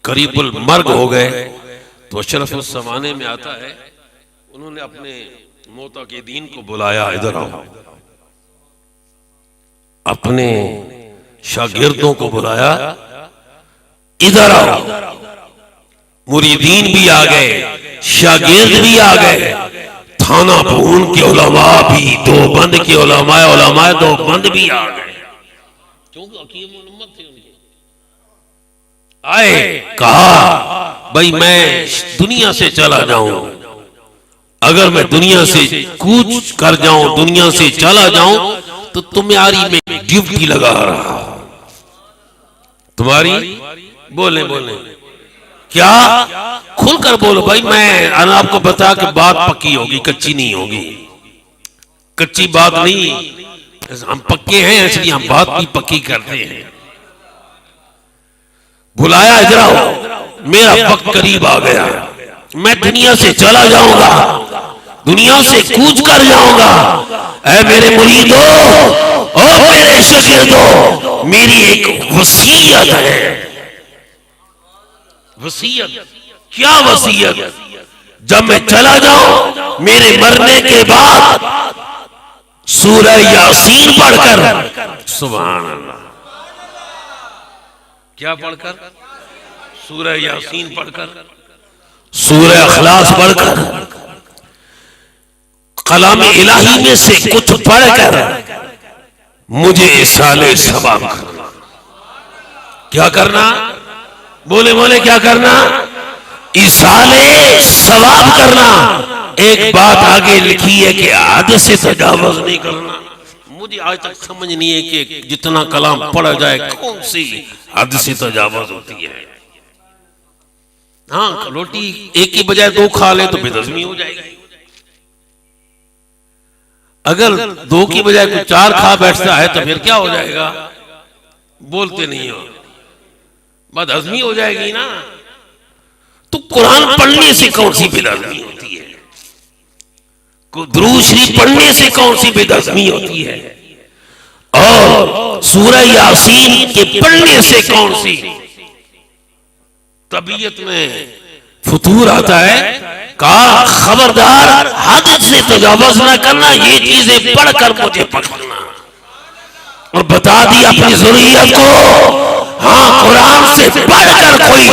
करीबुल मर्ग हो गए तो अशरफ उस जमाने में आता है, उन्होंने अपने मोतक़ीदीन को बुलाया, इधर आओ। अपने शागिर्दों को बुलाया, इधर आओ। मुरीदीन भी आ गए, शागिर्द भी आ गए, थाना भून के उलमा भी, देवबंद के उलमाए देवबंद भी आ गए, क्योंकि हकीम उम्मत थे उनके। आए, कहा भाई मैं दुनिया से चला जाऊं, अगर मैं दुनिया से कूच कर जाऊं, दुनिया से चला जाऊं तो तुम्हारी मैं ड्यूटी लगा रहा, तुम्हारी बोले बोले क्या, खुलकर बोलो भाई। मैं आपको बता कि बात पक्की होगी, कच्ची नहीं होगी, कच्ची बात नहीं, हम पक्के हैं इसलिए हम बात भी पक्की करते हैं। बुलाया, इधर आओ, मेरा वक्त करीब आ गया, मैं दुनिया से चला जाऊंगा, दुनिया से कूच कर जाऊंगा। ऐ मेरे मुरीदो और मेरे शागिर्दो, मेरी एक वसीयत है। वसीयत क्या? वसीयत, जब मैं चला जाऊं मेरे मरने के बाद सूरह यासीन पढ़कर, सुभान अल्लाह, क्या पढ़कर? सूरह यासीन पढ़कर, सूरह अखलास पढ़कर, कलाम इलाही में से कुछ पढ़कर मुझे इसाले सवाब करना। क्या करना? बोले बोले क्या करना? इसाले सवाब करना। एक बात आगे लिखी है कि हद से तजावुज नहीं करना। मुझे आज तक समझ नहीं है कि जितना कलाम पढ़ा जाए कौन सी हद से तजावुज होती है। हाँ, रोटी एक की बजाय दो खा ले तो बेदज़मी हो जाएगी, अगर दो की बजाय कोई चार खा बैठता है तो फिर क्या हो जाएगा? बोलते नहीं हो, बदहज़मी हो जाएगी ना। तो कुरान पढ़ने से कौन सी बेदहज़मी होती है? दुरूद शरीफ पढ़ने से कौन सी बेदहज़मी होती है? और सूरह यासीन के पढ़ने से कौन सी तबीयत में फुतूर आता है? कहा खबरदार हद से तजावुज न करना, ये चीजें पढ़कर मुझे पकड़ना। और बता दी अपनी ज़ुर्रियत को, हाँ कुरान से पढ़कर कोई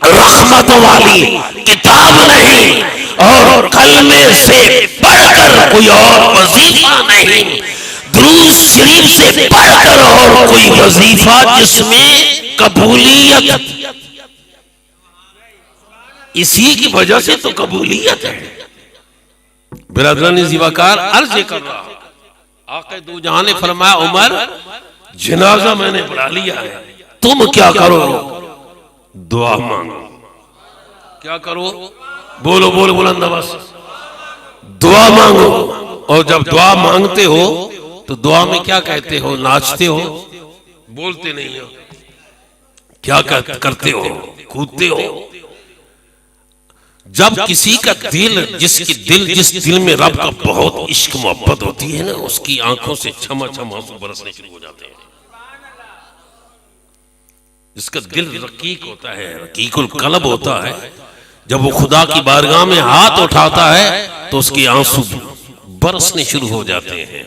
रहमतों वाली किताब नहीं, और कलमे से पढ़कर कोई और वजीफा नहीं, दुरूद शरीफ से पढ़कर और कोई वजीफा जिसमें कबूलियत, इसी की वजह से तो कबूलियत है। बिरादरान ज़िवाकार अर्ज कर रहा, आक़ा दो जहां ने फरमाया उमर जनाजा मैंने पढ़ा लिया है, तुम क्या करो? दुआ मांगो। क्या करो? बोलो बोलो बुलंद आवाज़ से, दुआ मांगो। और जब दुआ मांगते हो तो दुआ में क्या कहते हो? नाचते हो, बोलते नहीं हो, क्या करते हो? कूदते हो। जब किसी का दिल, जिस दिल में रब का बहुत इश्क मोहब्बत होती है ना, उसकी आंखों से छमा छमा आंसू बरसने शुरू हो जाते हैं। जिसका दिल रकीक होता है, रकीकुल कल्ब होता है, जब वो खुदा की बारगाह में हाथ उठाता है तो उसके आंसू बरसने शुरू हो जाते हैं।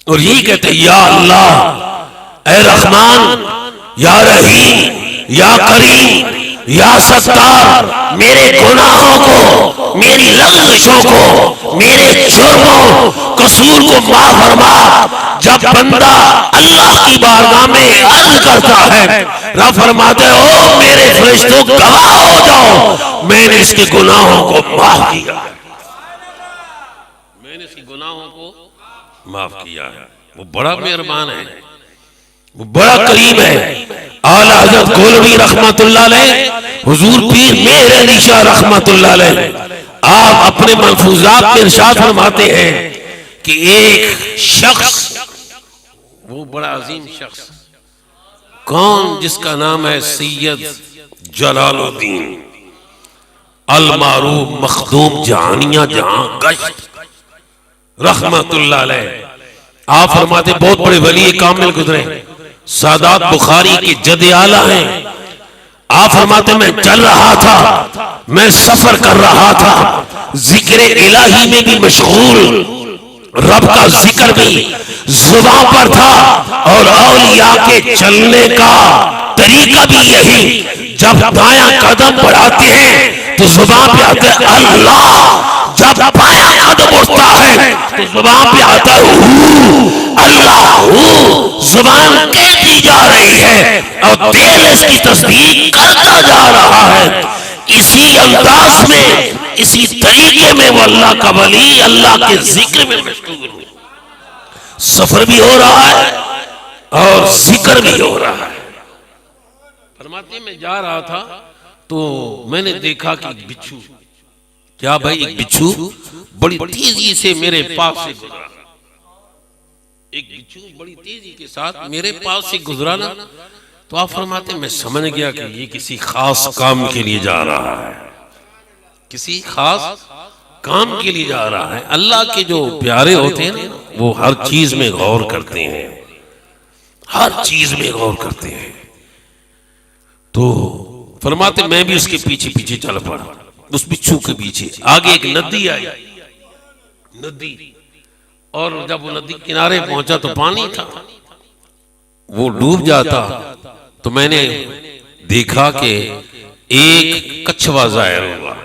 और यही कहते हैं, या अल्लाह, ए रहमान, या रहीम, या करीम, या सत्तार, मेरे गुनाहों को, मेरी लग़ज़शों को, मेरे जुर्मों कसूर को माफ फरमा। जब बंदा अल्लाह की बारगाह में अर्ज करता है, रब फरमाते हो मेरे फरिश्तों गवाह हो जाओ, मैंने इसके गुनाहों को माफ किया, मैंने इसके गुनाहों को माफ किया है। वो बड़ा मेहरबान है, वो बड़ा करीम है। आला हज़रत गोलवी रहमतुल्लाह अलैह, हुजूर पीर मेहर अली शाह रहमतुल्लाह अलैह, आप अपने मलफूजात में इरशाद फरमाते हैं कि एक शख्स, वो बड़ा अजीम शख्स, कौन? जिसका नाम है सैयद जलालुद्दीन अल मारूफ मखदूम जहानिया जहां गश्त रहमतुल्लाह अलैह। आप फरमाते बहुत बड़े वली कामिल गुजरे, सादात बुखारी के जद आला हैं, आप फरमाते मैं चल रहा था, मैं सफर कर रहा था, जिक्र इलाही में भी मशगूल, रब का जिक्र भी जुबान पर था, और औलिया के चलने का तरीका भी यही, जब दायां कदम बढ़ाते हैं तो जुबान पे आता है अल्लाह, जब बायां कदम उठता है तो जुबान पे आता है अल्लाह। जुबान कहती जा रही है और दिल इसकी तस्दीक करता जा रहा है। इसी अंदाज में, इसी तरीके में वो अल्लाह का वली अल्लाह के जिक्र में मशगूल है। सफर भी हो रहा है और जिक्र भी हो रहा है। फरमाते में जा रहा था तो मैंने देखा कि बिच्छू, क्या भाई, एक बिच्छू बड़ी तेजी से मेरे पास से गुजरा। एक बिच्छू बड़ी तेजी के साथ मेरे पास से गुजरा ना, तो आप फरमाते मैं समझ गया कि ये किसी खास काम के लिए जा रहा है, किसी खास काम के लिए जा रहा है। अल्लाह के जो प्यारे होते हैं ना, वो हर चीज में गौर करते हैं, हर चीज में गौर करते हैं। तो फरमाते मैं भी उसके पीछे पीछे चल पड़ा, उस बिच्छू के पीछे। आगे एक नदी आई, नदी, और जब वो नदी किनारे पहुंचा तो पानी था, वो डूब जाता। तो मैंने देखा कि एक कछुआ जाहिर हुआ,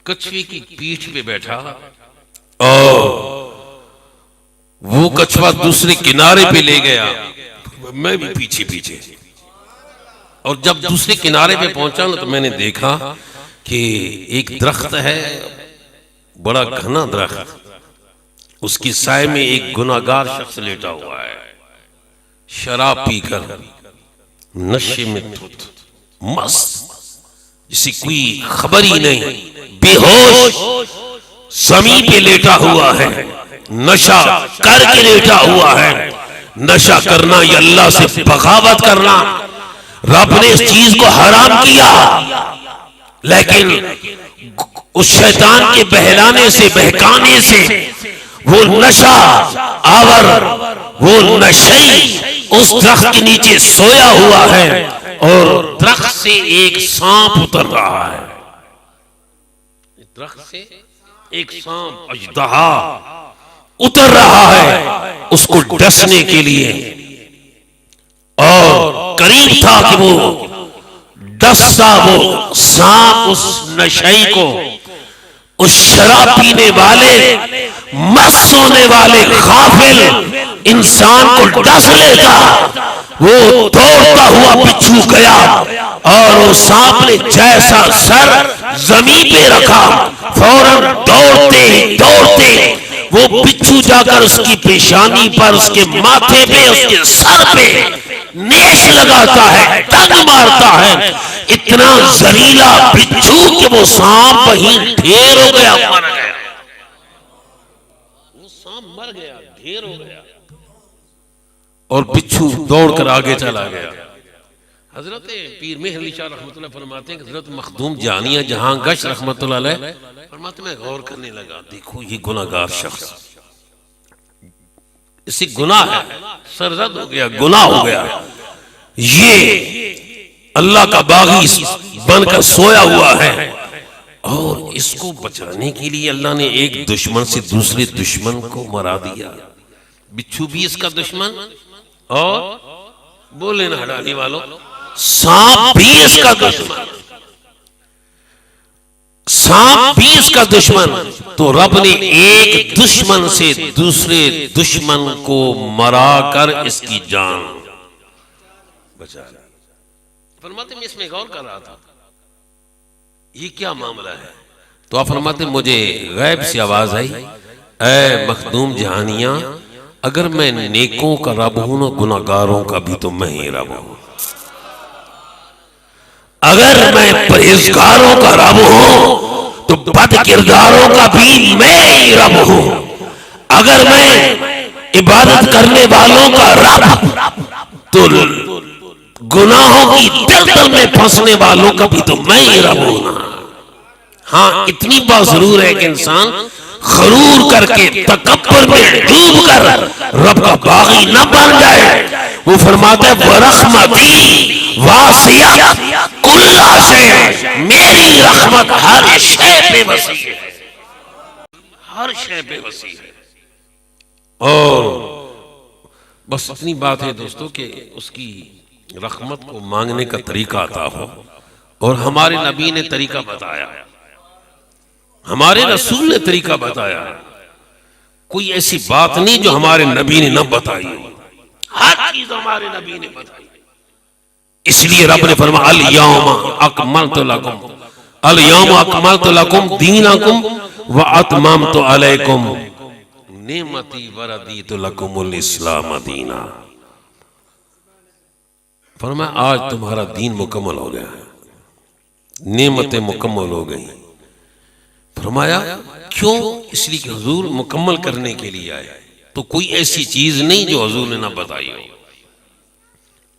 कछुए की पीठ पे बैठा, और वो कछुआ दूसरे किनारे पे ले गया, मैं भी पीछे पीछे। और जब दूसरे किनारे पे पहुंचा ना, तो मैंने देखा कि एक दरख्त है, बड़ा घना दरख्त, उसकी साय में एक गुनाहगार शख्स लेटा हुआ है, शराब पीकर, नशे में धुत, मस्त, जिसे कोई खबर ही नहीं, बेहोश जमीन पे लेटा हुआ है, नशा करके लेटा हुआ है। नशा करना ये अल्लाह से बगावत करना, रब ने इस चीज को हराम किया, लेकिन उस शैतान के बहलाने से, बहकाने से वो नशा आवर, वो नशई उस दरख्त के नीचे सोया हुआ है, और दरख्त से एक सांप उतर रहा है, दरख्त से एक सांप अजदहा उतर रहा है उसको डसने के लिए। और करीब था कि वो डसता, वो सांप उस नशई को, उस शराब पीने वाले, मस्त होने वाले गाफिल इंसान को डस लेता। वो दौड़ता हुआ बिच्छू गया, और वो सांप ने जैसा सर जमीन पे रखा, फौरन दौड़ते दौड़ते वो बिच्छू जाकर उसकी पेशानी पर, उसके माथे पे, उसके सर पे नेश लगाता है, टंग मारता है। इतना जहरीला बिच्छू कि वो सांप वहीं ढेर हो गया, मर गया, वो सांप मर गया, ढेर हो गया, और बिच्छू दौड़कर आगे चला गया। हजरत पीर मेहर अली शाह रहमतुल्लाह फरमाते हैं कि हजरत मखदूम जानिया जहां गश रहमतुल्लाह अलैह फरमाते, मैं गौर करने लगा, देखो ये गुनाहगार शख्स, इसी गुनाह है, सरजद हो गया, गुनाह हो गया, ये अल्लाह का बागी बनकर सोया हुआ है, और इसको बचाने के लिए अल्लाह ने एक दुश्मन से दूसरे दुश्मन को मरा दिया। बिच्छू भी इसका दुश्मन, और बोले ना हटाने वालों, सांप भी इसका दुश्मन, सांप भी इसका दुश्मन। तो रब ने एक दुश्मन से दूसरे दुश्मन को मराकर इसकी जान बचा ली। फरमाते मैं इसमें गौर कर रहा था, ये क्या मामला है। तो आप फरमाते मुझे गैब से आवाज आई, ऐ मखदूम जहानिया, अगर मैं नेकों का रब हूं ना, गुनाहगारों का भी तो मैं ही रब हूं। अगर मैं परहेजगारों का रब हूं तो बद किरदारों का भी मैं ही रब हूं। अगर मैं इबादत करने वालों का रब, तो गुनाहों की दलदल में फंसने वालों का भी तो मैं ही रब हूं ना। हाँ, इतनी बात जरूर है कि इंसान खरूर करके तकब्बुर में डूब कर रब का बागी न बन जाए। वो फरमाता है वरहमती वासिया कुल्ला शै, मेरी रहमत हर शय पे वसी है, हर शय पे वसी है। और बस इतनी बात है दोस्तों कि उसकी रहमत को मांगने का तरीका आता हो, और हमारे नबी ने तरीका बताया, हमारे रसूल ने तरीका बताया। कोई ऐसी बात नहीं जो हमारे नबी ने न बताई हो, हर चीज हमारे नबी ने बताई। इसलिए रब ने फरमाया अल यौमा अकमलतु लकुम, अल यौमा अकमलतु लकुम दीनकुम व अतममतु अलैकुम निअमती व रदीतु लकुमुल इस्लाम दीना। फरमाया आज तुम्हारा दीन मुकम्मल हो गया है, नेमतें मुकम्मल हो गई। फरमाया क्यों? इसलिए कि हुजूर मुकम्मल करने के लिए आए, तो कोई ऐसी चीज नहीं जो हुजूर ने ना बताई हो।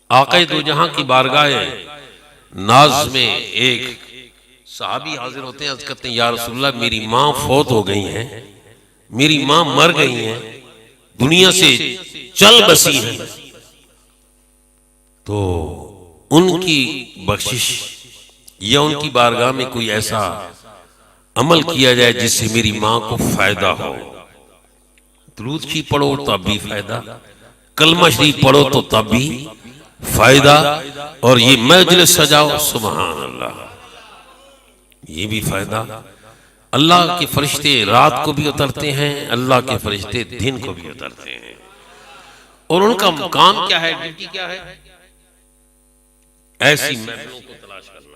आक़ाए दो जहां की बारगाह नाज में एक सहाबी हाजिर होते हैं, अर्ज़ करते हैं या रसूलल्लाह मेरी माँ फौत हो गई हैं, मेरी माँ मर गई हैं, दुनिया से चल बसी हैं, तो उनकी बख्शिश या उनकी बारगाह में कोई ऐसा अमल किया जाए जिससे मेरी माँ को फायदा हो। दुरूद शरीफ पढ़ो तब भी फायदा, कलमा शरीफ पढ़ो तो तब भी फायदा, और ये मजलिस सजाओ सुभान अल्लाह, ये भी फायदा। अल्लाह के फरिश्ते रात को भी उतरते हैं, अल्लाह के फरिश्ते दिन को भी उतरते हैं, और उनका काम क्या है, ड्यूटी क्या है? ऐसी महफिलों को तलाश करना।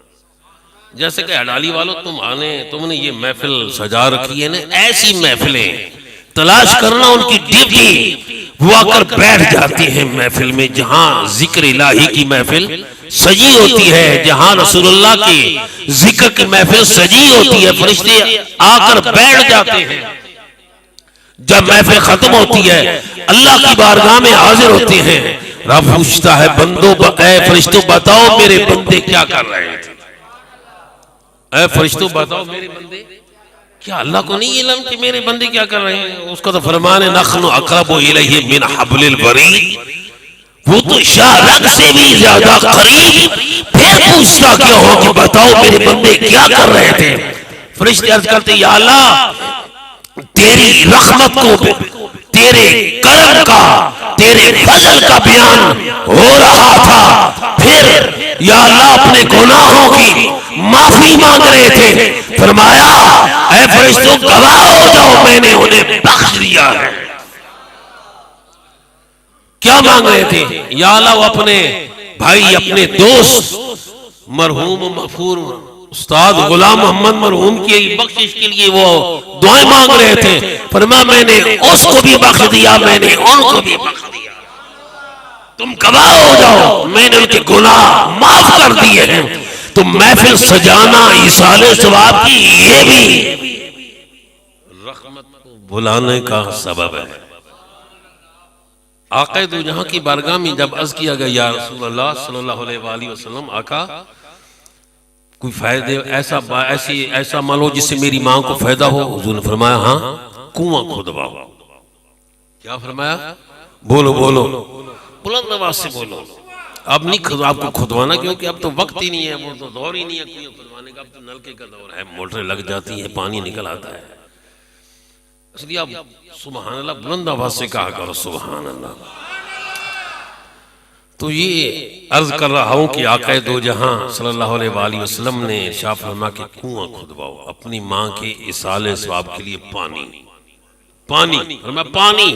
जैसे कि हड़ाली वालों तुमने ये महफिल सजा रखी है ना, ऐसी महफिलें तलाश करना उनकी ड्यूटी। वो आकर बैठ जाते हैं महफिल में, जहां जिक्र इलाही की महफिल सजी होती है, जहां रसूलुल्लाह की जिक्र की महफिल सजी होती है, फरिश्ते आकर बैठ जाते हैं। जब महफिल खत्म होती है अल्लाह की बारगाह में हाजिर होते हैं, रब पूछता है बंदों फरिश्तों बताओ मेरे बंदे क्या कर रहे थे, ऐ फरिश्तों बताओ मेरे बंदे क्या, अल्लाह को नहीं इल्म कि मेरे बंदे क्या कर रहे हैं? उसका तो फरमान है नख्नु अक़रबु इलैहि मिन हब्लिल वरीद, वो तो शाहरग से भी ज्यादा करीब। फिर पूछता क्या हो कि बताओ मेरे बंदे क्या कर रहे थे? फरिश्ते अर्ज करते या अल्लाह तेरी रहमत को, तेरे करम का, तेरे फजल का बयान हो रहा था, फिर या अल्लाह अपने गुनाहों की माफी मांग रहे थे। फरमाया ऐ फरिश्तों गवाह हो जाओ मैंने उन्हें बख्श दिया है। क्या मांग रहे थे? या अल्लाह अपने भाई अपने दोस्त मरहूम मगफूर उस्ताद गुलाम मोहम्मद मरहूम की बख्शिश के लिए वो दुआएं मांग रहे थे। फरमाया मैंने उसको भी बख्श दिया, मैंने उनको भी बख्श दिया, तुम गवाह हो जाओ मैंने उनके गुनाह माफ कर दिए हैं। तो महफिल सजाना इसाले सवाब की ये भी रहमत को बुलाने का सबब है। आक़ाए दो जहां की बारगाह में जब अर्ज किया गया या रसूलुल्लाह सल्लल्लाहु अलैहि वसल्लम आका कोई फायदे ऐसा मानो जिससे मेरी मां को फायदा हो, हुजूर ने फरमाया हाँ कुआं खुदवाओ। क्या फरमाया? बोलो बोलो बुलंद आवाज से बोलो। अब नहीं आपको खुदवाना, क्योंकि अब तो वक्त ही नहीं है, वो तो दौर ही नहीं है कुएं खुदवाने का, अब तो नलके का दौर है, मोटरें लग जाती हैं, पानी निकल आता है। इसलिए आप सुभान अल्लाह बुलंद आवाज से कहा करो सुभान अल्लाह। तो ये अर्ज कर रहा हूं कि आक़ाए दो जहां सल्लल्लाहु अलैहि वसल्लम ने इरशाद फरमाया कि कुआं खुदवाओ अपनी मां के इसाले सवाब के लिए। पानी फरमाया पानी,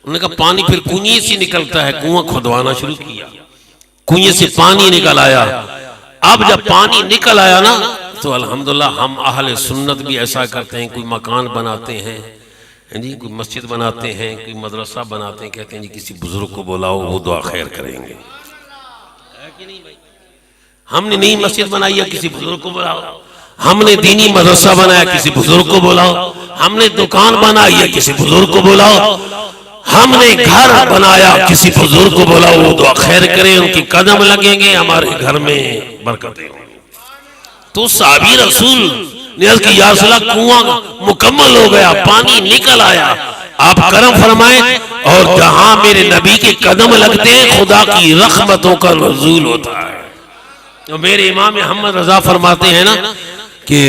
उन्होंने कहा पानी फिर कुएं से निकलता है, कुआं खुदवाना शुरू किया, कुएं से पानी निकल आया। अब जब पानी निकल आया ना तो अल्हम्दुलिल्लाह हम अहले सुन्नत भी ऐसा करते हैं, कोई मकान बनाते हैं जी, कोई मस्जिद बनाते हैं, कोई मदरसा बनाते हैं, कहते हैं जी किसी बुजुर्ग को बुलाओ वो दुआ खैर करेंगे। हमने नई मस्जिद बनाई है, किसी बुजुर्ग को बुलाओ। हमने दीनी मदरसा बनाया, किसी बुजुर्ग को बुलाओ। हमने दुकान बनाई है, किसी बुजुर्ग को बुलाओ। हमने घर बनाया, किसी बुजुर्ग को बुलाओ वो दुआ खैर करें, उनके कदम लगेंगे, हमारे घर में बरकतें होंगी। तो साहबी रसूल नियत की या रसूल अल्लाह कुआं मुकम्मल हो गया, पानी निकल आया, आप करम फरमाएं। और जहां मेरे नबी के कदम लगते हैं खुदा की रहमतों का नुज़ूल होता है। तो मेरे इमाम अहमद रजा फरमाते हैं ना कि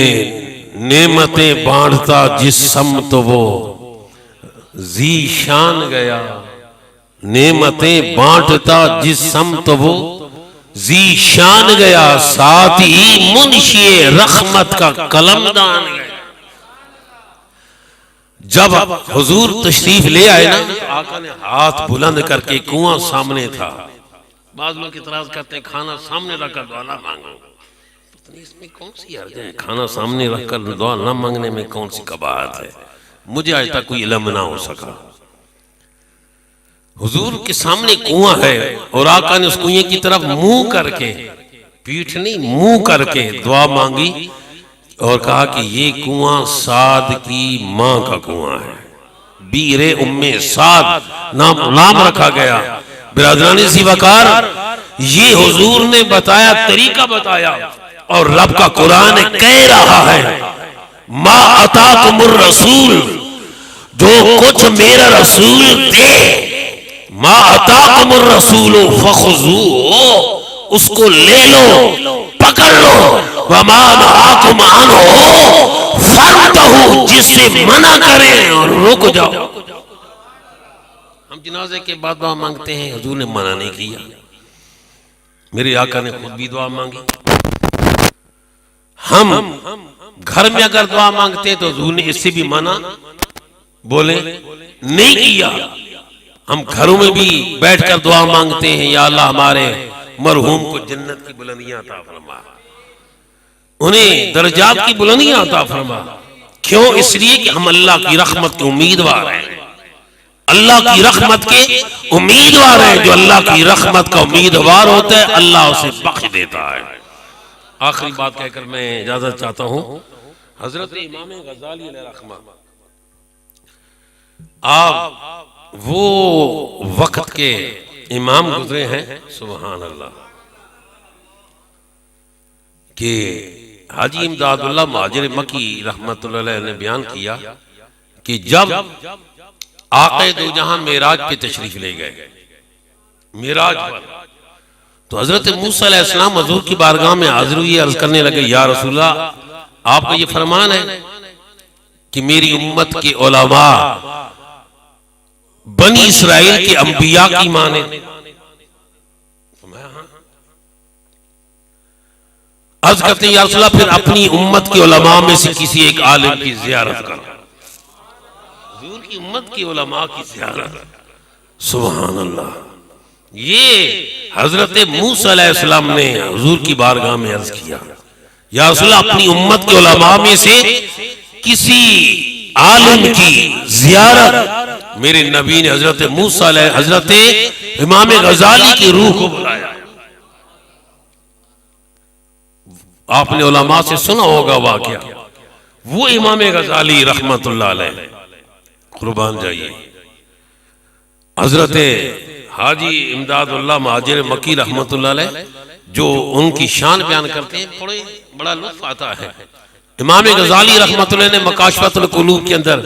नेमतें बांटता जिस समत वो जी शान गया, नेमतें बांटता जिस समत वो जी शान गया, साथ ही मुंशी रहमत का कलमदान गया। जब हुजूर तशरीफ ले आए ना, आका ने हाथ बुलंद करके, कुआं सामने था। बाज लोग इतराज करते हैं खाना सामने रखकर दुआ ना मांगो, पता नहीं इसमें कौन सी हर्ज है, खाना सामने रखकर दुआ ना मांगने में कौन सी कबाहत है। मुझे आज तक कोई इल्म ना हो सका। हुजूर के सामने कुआं है और आका ने उस कुएं की तरफ मुंह करके, पीठ नहीं मुंह करके दुआ मांगी और कहा कि ये कुआं साद की मां का कुआं है। बीरे उम्मे साद नाम रखा गया। बिरादरानी सी वकार, ये हुजूर ने बताया, तरीका बताया और रब का कुरान कह रहा है मा अताकुमुर रसूल, जो कुछ मेरा रसूल दे, मा अताकुमुर रसूल फखुजू, उसको ले लो, पकड़ लो, वमा नहाकुम अन्हु फंतहू, जिससे मना करें और रुक जाओ। हम जनाजे के बाद दुआ मांगते हैं, हुजूर ने मना नहीं किया। मेरे आका ने खुद भी दुआ मांगी। हम घर में अगर दुआ मांगते हैं तो हुजूर ने इससे भी मना बोले नहीं किया। हम घरों में भी बैठकर दुआ मांगते हैं, या अल्लाह हमारे मरहूम को जन्नत की बुलंदियां अता फरमा, उन्हें दर्जात की बुलंदियां अता फरमा। क्यों? इसलिए कि हम अल्लाह की रहमत के उम्मीदवार हैं, अल्लाह की रहमत के उम्मीदवार हैं। जो अल्लाह की रहमत का उम्मीदवार होता है अल्लाह उसे बख्श देता है। आखिरी बात कहकर मैं इजाजत चाहता हूं। हजरत इमाम गजाली अलैहिर्रहमा, आप वो वक्त के इमाम गुजरे हैं, सुभान अल्लाह, कि हाजी इमदादुल्लाह महाजिर मक्की रहमतुल्लाह अलैह ने बयान किया कि जब आक़े दो जहां मेराज पे तशरीफ ले गए, मेराज पर, तो हजरत मूसा अलैहिस्सलाम हुजूर की बारगाह में हाजिर हुए, अर्ज करने लगे, या रसूलल्लाह, आपका ये फरमान है कि मेरी उम्मत के उलमा बनी इसराइल के अंबिया की माने। अर्ज करते हैं, या रसूलल्लाह, फिर अपनी उम्मत के उलमा में से किसी एक आलिम की ज़ियारत करो, हुजूर की उम्मत की उलमा की ज़ियारत। सुभान अल्लाह। ये हजरत मूसा अलैहिस्सलाम ने हुजूर की बारगाह में अर्ज किया, या रसूलल्लाह, अपनी उम्मत के उलमा में से किसी आलिम की ज़ियारत। मेरे नबी ने हजरत मूसा हजरत इमाम गजाली की रूह को बुलाया। आपने उलमा से सुना होगा वाकया, वो इमाम गजाली रहमतुल्लाह अलैह, कुर्बान जाइए, हजरत हाजी इमदादुल्लाह महाजिर मक्की रहमतुल्लाह अलैह, जो उनकी शान बयान करते हैं, बड़ा लुत्फ आता है। इमाम गजाली रहमतुल्लाह ने मकाशफतुल कुलूब के अंदर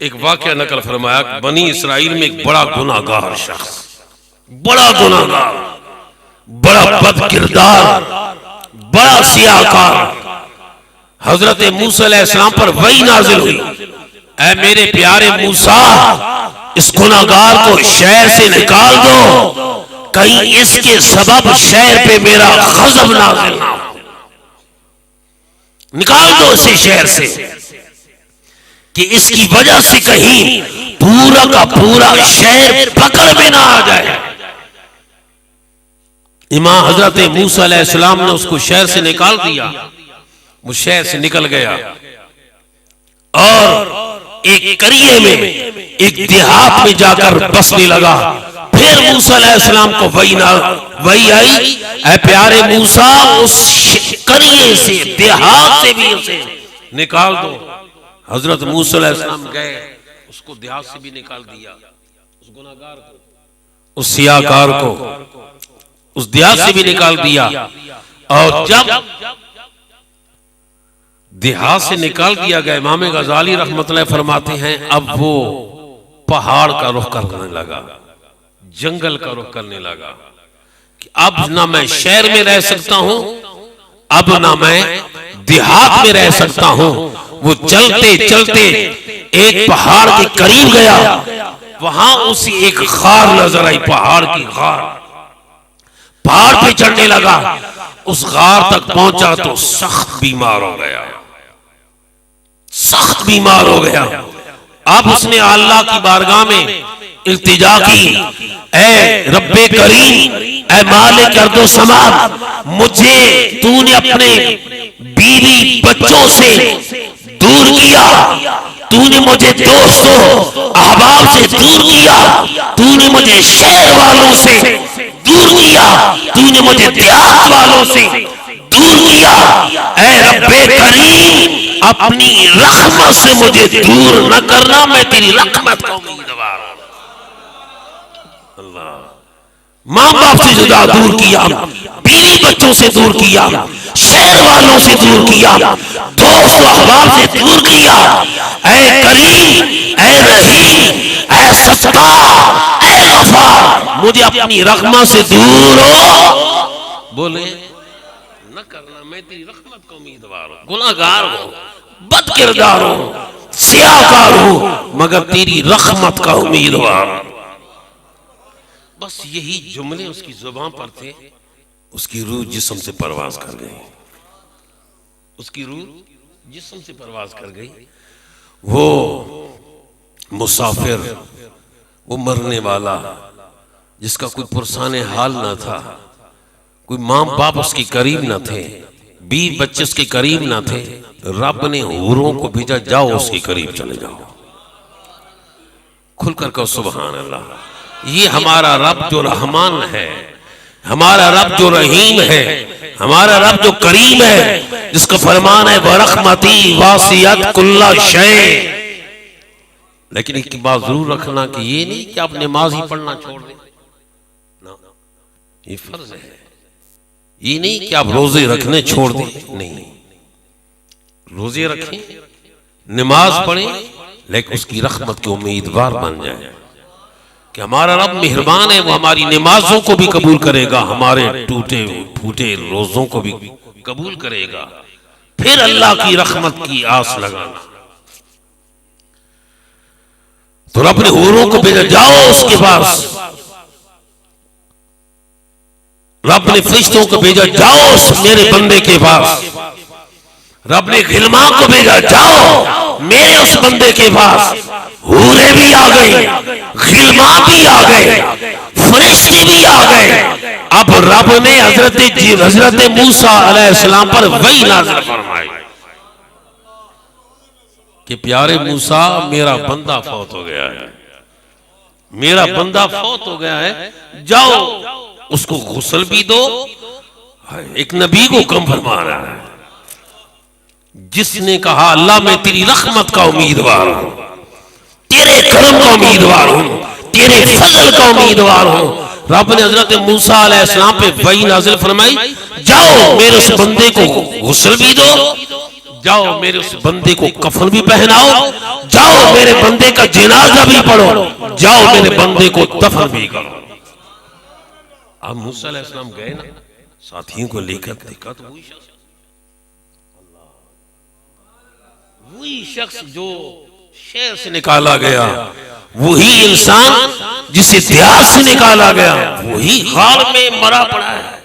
एक वाकया नकल फरमाया, बनी इसराइल में एक बड़ा गुनाहगार शख्स, बड़ा गुनाहगार, बड़ा बद किरदार, बड़ा सियाकार, हजरत मूसा अलैहिस्सलाम पर वही नाजिल हुई, ऐ मेरे प्यारे मूसा, इस गुनाहगार को शहर से निकाल दो, कहीं इसके सबब शहर पे मेरा गज़ब नाजिल ना हो। निकाल दो इसे शहर से, कि इसकी वजह से कहीं पूरा का पूरा शहर पकड़ में ना आ जाए। इमाम हजरत मूसा अलैहिस्सलाम ने उसको शहर से निकाल दिया, वो शहर से निकल गया और एक करिए में, एक देहात में जाकर बसने लगा। फिर मूसा अलैहिस्सलाम को वही आई, ऐ प्यारे मूसा, उस करिए से, देहात से भी उसे निकाल दो। हजरत मूसा अलैहिस्सलाम गए, उसको देहात से भी निकाल दिया, उस गुनाहगार को, उस सियाकार को उस देहात से भी निकाल दिया। और देहात से निकाल दिया गया। इमाम गजाली रहमतुल्लाह फरमाते हैं अब वो पहाड़ का रुख करने लगा, जंगल का रुख करने लगा कि अब ना मैं शहर में रह सकता हूं, अब ना मैं देहात में रह सकता हूं। वो चलते चलते एक पहाड़ के करीब गया, वहां उसी एक खार नजर आई, पहाड़ की खार। पहाड़ पे चढ़ने लगा, उस गार तक पहुंचा तो सख्त बीमार हो गया, सख्त बीमार हो गया। अब उसने अल्लाह की बारगाह में इल्तिजा की, ऐ रब्बे करीम, ऐ मालिक अर्दो समाद, मुझे तूने अपने बीवी बच्चों से दूर किया, तूने मुझे दोस्तों अहबाब से दूर किया, तूने मुझे शहर वालों से दूर किया, तूने मुझे देहात वालों से दूर किया। ऐ रब्बे करीम, अपनी रहमत से मुझे दूर न करना, मैं तेरी रहमत का उम्मीदवार हूं। अल्लाह, माँ बाप से जुदा दूर किया, बीवी बच्चों से दूर किया, शहर वालों से दूर किया, दोस्त अहबाब से दूर किया। ऐ करीम, ऐ रहीम, ऐ सत्तार, ऐ गफार, मुझे अपनी रहमत से दूर हो बोले न करना, मैं तेरी रहमत का उम्मीदवार हूं। गुनाहगार हूं, बद किरदार हूं, सियाहकार हूं, मगर तेरी रहमत का उम्मीदवार। बस यही जुमले उसकी जुबान पर थे, उसकी रूह जिस्म से परवाज कर गई, उसकी रूह जिस्म से परवाज कर गई। वो मुसाफिर, वो मरने वाला, जिसका कोई पुरसाने हाल ना था, कोई माँ बाप उसके करीब ना थे, बीवी बच्चे उसके करीब ना थे, रब ने हूरों को भेजा, जाओ उसके करीब चले जाओ। खुलकर कहो सुभान अल्लाह। ये हमारा रब जो रहमान है, हमारा रब जो रहीम है, हमारा रब जो करीम है, जिसका फरमान है वरहमती वासियत कुल्ला शै। लेकिन एक बात जरूर रखना कि ये नहीं कि आप नमाज ही पढ़ना छोड़ दें ना, ये फर्ज है। ये नहीं कि आप रोजे रखने छोड़ दें, नहीं, रोजे रखें, नमाज पढ़ें, लेकिन उसकी रहमत के उम्मीदवार बन जाए कि हमारा रब मेहरबान है, वो हमारी नमाजों को भी कबूल करेगा, हमारे टूटे फूटे रोजों को भी कबूल करेगा। फिर अल्लाह की रहमत की आस लगाना। तो रब ने हूरों को भेजा, जाओ उसके पास। रब ने फरिश्तों को भेजा, जाओ उस मेरे बंदे के पास। रब ने गिलमा को भेजा, जाओ मेरे उस बंदे के पास। हूरे भी आ गई, गिलमा भी आ गए, फरिश्ते भी आ गए। अब रब ने हजरत मूसा अलैहिस्सलाम पर वही नाज़िल फरमाई कि प्यारे मूसा, मेरा बंदा फौत हो गया है, मेरा बंदा फौत हो गया है, जाओ उसको गुस्ल भी दो। एक नबी को कम फरमा रहा है, जिसने कहा अल्लाह मैं तेरी रहमत का उम्मीदवार हूं, तेरे करम का उम्मीदवार हूं, तेरे फजल का उम्मीदवार हूं। रब ने हजरत मूसा अलैहिस्सलाम पे वही नाज़िल फरमाई, जाओ मेरे उस बंदे को गुस्ल भी दो, जाओ मेरे उस बंदे को कफन भी पहनाओ, जाओ मेरे बंदे का जनाजा भी पढ़ो, जाओ मेरे बंदे को दफन भी करो। अब मूसा अलैहिस्सलाम गए ना, साथियों को लेकर देखा तो वही शख्स जो शहर से निकाला गया, वही इंसान जिसे देहात से निकाला गया, वही हाल में मरा पड़ा है,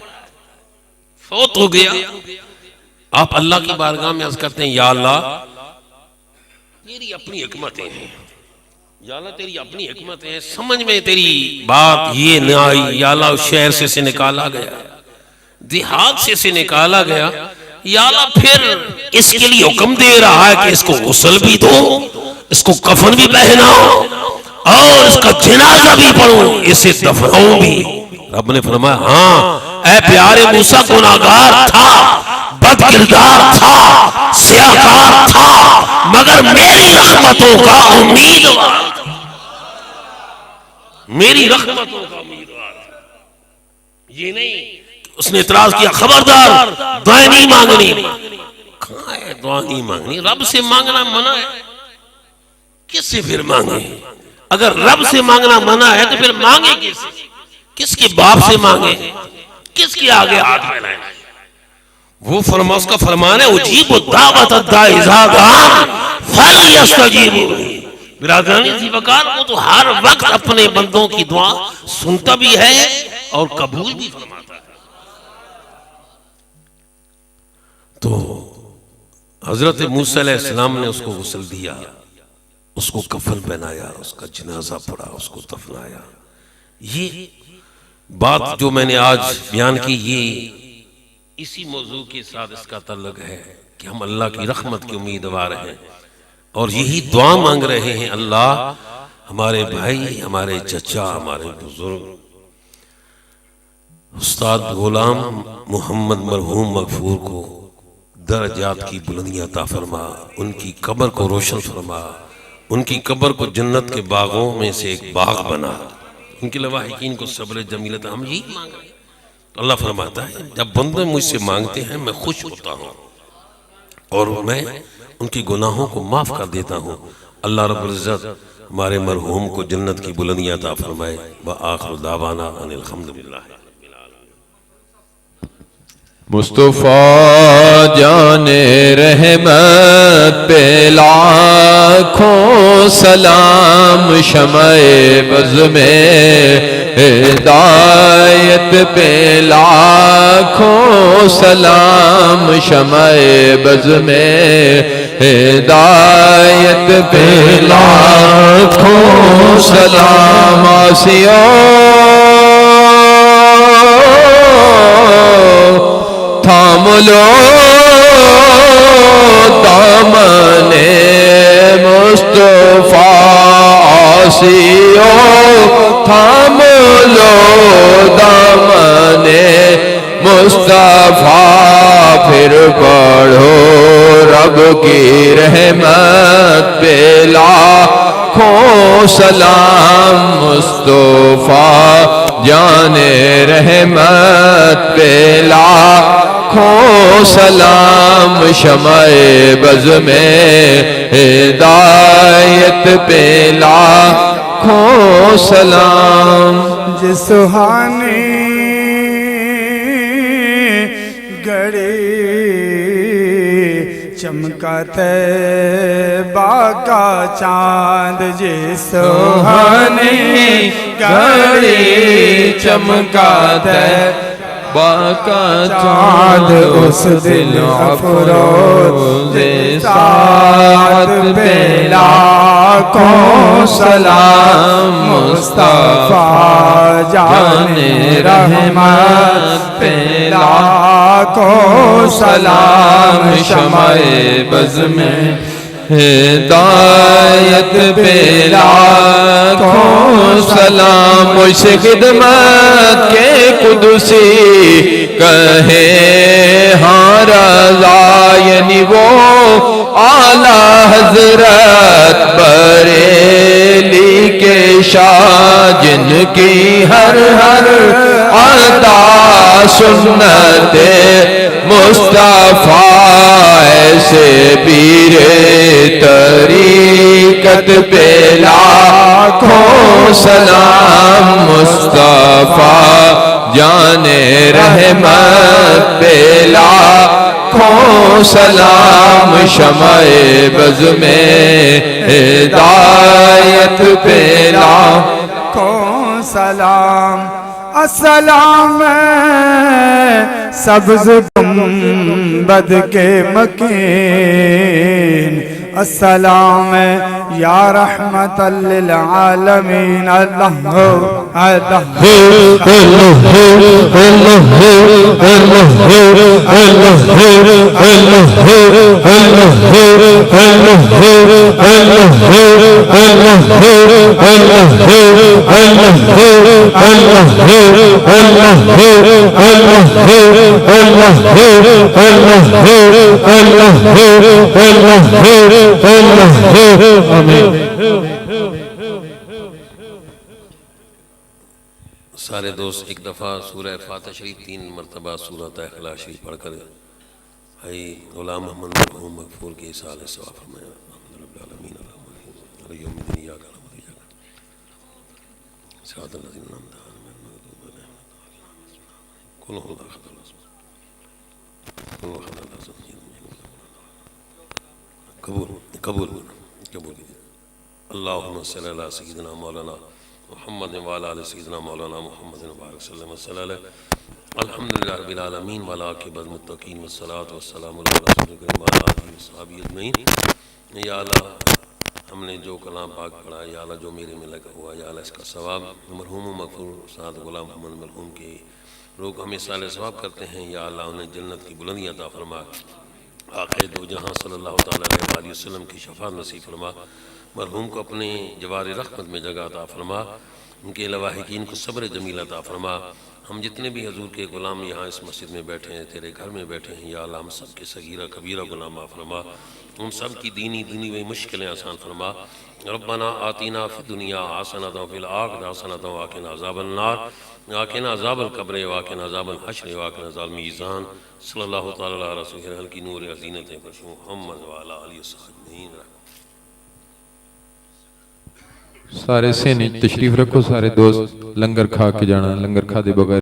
फौत हो गया। आप अल्लाह की बारगाह में अर्ज करते हैं, या अल्लाह तेरी अपनी हिकमतें हैं, या अल्लाह तेरी अपनी हिकमतें हैं, समझ में तेरी बात ये न आई। या अल्लाह शहर से निकाला गया, देहात से निकाला गया, या अल्लाह फिर इसके लिए हुक्म दे रहा है कि इसको गुस्ल भी दो, इसको कफन भी पहनाओ और इसका जनाजा भी पढ़ो, इसे दफनाओ भी। रब ने फरमाया, हाँ ऐ प्यारे मूसा, गुनाहगार था, बद किरदार था, सियाहकार था, मगर मेरी रहमतों का उम्मीदवार, मेरी रहमतों का उम्मीदवार। ये नहीं उसने इतराज किया, खबरदार दुआएं नहीं मांगनी। कहां है दुआ नहीं मांगनी, रब से मांगना मना है, किससे फिर मांगे? अगर रब से मांगना मना है तो फिर मांगे किससे? किसके बाप से मांगे? किसके आगे हाथ फैलाए? वो फरमा, उसका फरमान है उजीब दावत दाई इज़ा दान फलयस्तजीबू। बिरादरानी थी वकार, वो तो हर वक्त अपने बंदों की दुआ सुनता भी है और कबूल भी फरमाता है। तो हजरत मूसा अलैहिस्सलाम ने उसको गुस्ल दिया, उसको कफन पहनाया, उसका जनाजा पड़ा, उसको दफनाया। ये बात जो मैंने आज बयान की, ये इसी मौजू के साथ इसका ताल्लुक है कि हम अल्लाह की रहमत के उम्मीदवार हैं और यही दुआ मांग रहे हैं, अल्लाह हमारे भाई, हमारे चचा, हमारे बुजुर्ग उस्ताद गुलाम मोहम्मद मरहूम मगफूर को दर्जात की बुलंदियां अता फरमा, उनकी कब्र को रोशन फरमा, उनकी कब्र को जन्नत के बागों में से एक बाग बना, उनके लवाहिकीन को सब्र जमीलत। हम यही मांग रहे हैं। तो अल्लाह फरमाता है जब बंदे मुझसे मांगते हैं मैं खुश होता हूँ और मैं उनके गुनाहों को माफ कर देता हूँ। अल्लाह रब्बुल इज्जत हमारे मरहूम को जन्नत की बुलंदियां अता फरमाए। व आखिर दावाना अनिल हम्दुलिल्लाह। मुस्तफ़ा जाने रहमत पे लाखों सलाम, शमए बज़ में हिदायत पे लाखों सलाम, शमए बज़ में हिदायत पे लाखों सलाम। आसिया थाम लो दामने मुस्तफा, आसियो थाम लो दामने मुस्तफा, फिर पढ़ो रब की रहमत पे लाखों सलाम। मुस्तफा जाने रहमत पे लाखों सलाम, शमए बज़ में हिदायत पे लाखों सलाम। जिस सुहानी घड़ी चमका तैबा का चांद, जिस सुहानी घड़ी चमका तैबा का चांद, उस दिल अफरोज़ साथ पे लाखों सलाम। मुस्तफा जाने रहमत पे लाखों सलाम, शमए बज़ में हिदायत पे लाखों सलाम। मुझसे खिदमत के कुदसी कहे हाँ रज़ा, यानी वो आला हज़रत बरेली के शाह, जिनकी हर हर अता सुन्नते मुस्तफा, ऐसे पीरे तरीकत पे लाखों सलाम। मुस्तफा जाने रहमत पे लाखों सलाम, शमए बज़ में हिदायत पे लाखों सलाम। अस्सलाम सब्ज़ गुंबद के मकीन, अस्सलाम या रहमतल लिल आलमीन। अल्लाह अल्लाह सारे दोस्त एक दफा सूरह फातिहा शरीफ 3 मरतबा सूरत इखलास शरीफ पढ़कर भाई गुलाम मोहम्मद मरहूम मगफूर के साल सवाब फरमाया। कबूल कबूल कबूल अल्लाहुम्मा सल्ली अला सय्यिदिना मौलाना मुहम्मद व अला आलि सय्यिदिना मौलाना मुहम्मद बारिक सल्लल्लाहु अलैहि वसल्लम। अल्हम्दुलिल्लाहि रब्बिल आलमीन व अला आक़िबतिल मुत्तक़ीन वस्सलातु वस्सलामु अला रसूलिल करीम व अला आलिहि व सहाबिहि अजमईन। या अल्लाह, हमने जो कलाम पाक पढ़ा, या अल्लाह जो मेरे में लगा हुआ, या अल्लाह इसका सवाब मरहूम मगफूर उस्ताद गुलाम मोहम्मद मरहूम के लोग हमें साले सवाब करते हैं। या अल्लाह उन्हें जन्नत की बुलंदियाँ अता फरमा। आक़िर दो जहाँ सल्लल्लाहु तआला अलैहि वसल्लम की शफ़ाअत नसीब फरमा। मरहूम को अपने जवार रहमत में जगह अता फरमा। उनके लवाहिकीन को सब्र जमील अता फरमा। हम जितने भी हजूर के ग़ुलाम यहाँ इस मस्जिद में बैठे हैं, तेरे घर में बैठे हैं, या अल्लाह हम सब के सगीरा कबीरा गुनाह माफ़ फरमा। उन सब की दीनी दुनियावी मुश्किलें आसान फरमा। रब्बना आतीना फ़िद दुनिया हसनतन व फ़िल आखिरति हसनतन व क़िना अज़ाबन नार वाक़िना अज़ाबल क़ब्र वाक़िना अज़ाबल हश्र वाक़िना अज़ाबल मीज़ान। सल्लल्लाहु तआला अला रसूलिल की नूर अज़ीनत मुहम्मद व अला आलिहि व सहाबिहि अजमईन। सारे सेने तशरीफ रखो, सारे दोस्त लंगर खा के जाना, लंगर खादे बगैर